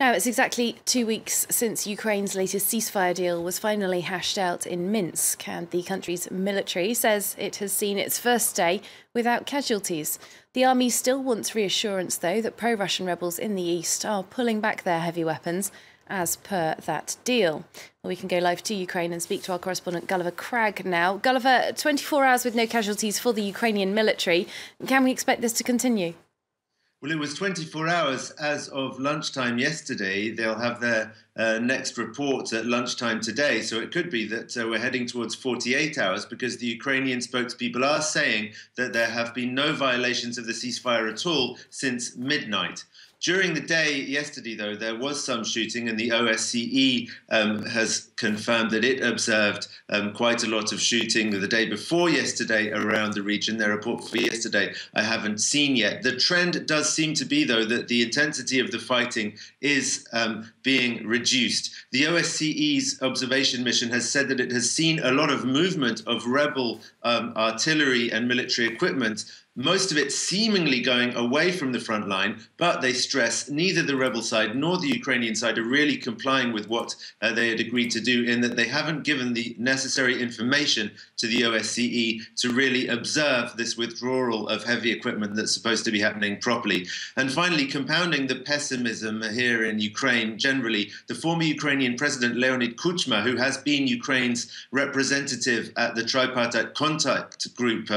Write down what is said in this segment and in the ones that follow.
Now, it's exactly 2 weeks since Ukraine's latest ceasefire deal was finally hashed out in Minsk, and the country's military says it has seen its first day without casualties. The army still wants reassurance, though, that pro-Russian rebels in the east are pulling back their heavy weapons as per that deal. Well, we can go live to Ukraine and speak to our correspondent Gulliver Cragg now. Gulliver, 24 hours with no casualties for the Ukrainian military. Can we expect this to continue? Well, it was 24 hours as of lunchtime yesterday. They'll have their next report at lunchtime today. So it could be that we're heading towards 48 hours because the Ukrainian spokespeople are saying that there have been no violations of the ceasefire at all since midnight. During the day yesterday, though, there was some shooting, and the OSCE has confirmed that it observed quite a lot of shooting the day before yesterday around the region. Their report for yesterday I haven't seen yet. The trend does seem to be, though, that the intensity of the fighting is being reduced. The OSCE's observation mission has said that it has seen a lot of movement of rebel artillery and military equipment, most of it seemingly going away from the front line, but they stress neither the rebel side nor the Ukrainian side are really complying with what they had agreed to do, in that they haven't given the necessary information to the OSCE to really observe this withdrawal of heavy equipment that's supposed to be happening properly. And finally, compounding the pessimism here in Ukraine generally, the former Ukrainian President Leonid Kuchma, who has been Ukraine's representative at the tripartite contact group,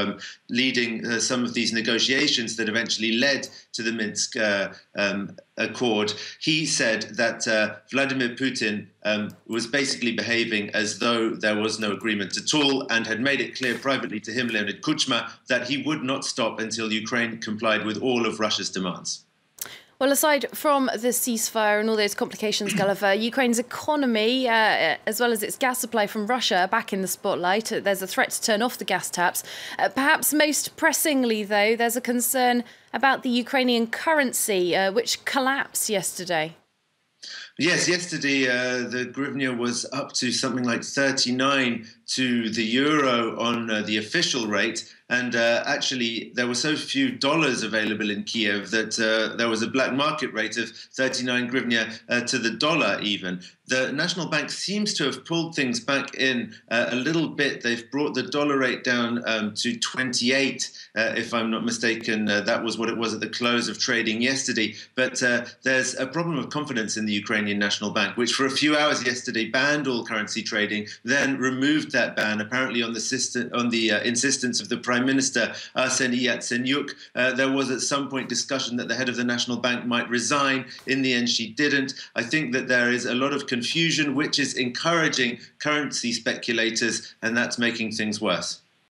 leading some of these negotiations that eventually led to the Minsk Accord, he said that Vladimir Putin was basically behaving as though there was no agreement at all, and had made it clear privately to him, Leonid Kuchma, that he would not stop until Ukraine complied with all of Russia's demands. Well, aside from the ceasefire and all those complications, Gulliver, Ukraine's economy, as well as its gas supply from Russia, are back in the spotlight. There's a threat to turn off the gas taps. Perhaps most pressingly, though, there's a concern about the Ukrainian currency, which collapsed yesterday. Yes, yesterday the hryvnia was up to something like 39 to the euro on the official rate. And actually, there were so few dollars available in Kiev that there was a black market rate of 39 hryvnia to the dollar even. The National Bank seems to have pulled things back in a little bit. They've brought the dollar rate down to 28, if I'm not mistaken. That was what it was at the close of trading yesterday. But there's a problem of confidence in the Ukrainian National Bank, which for a few hours yesterday banned all currency trading, then removed that ban, apparently on the insistence of the Prime Minister Arseniy Yatsenyuk. There was at some point discussion that the head of the National Bank might resign. In the end, she didn't. I think that there is a lot of confusion, which is encouraging currency speculators, and that's making things worse.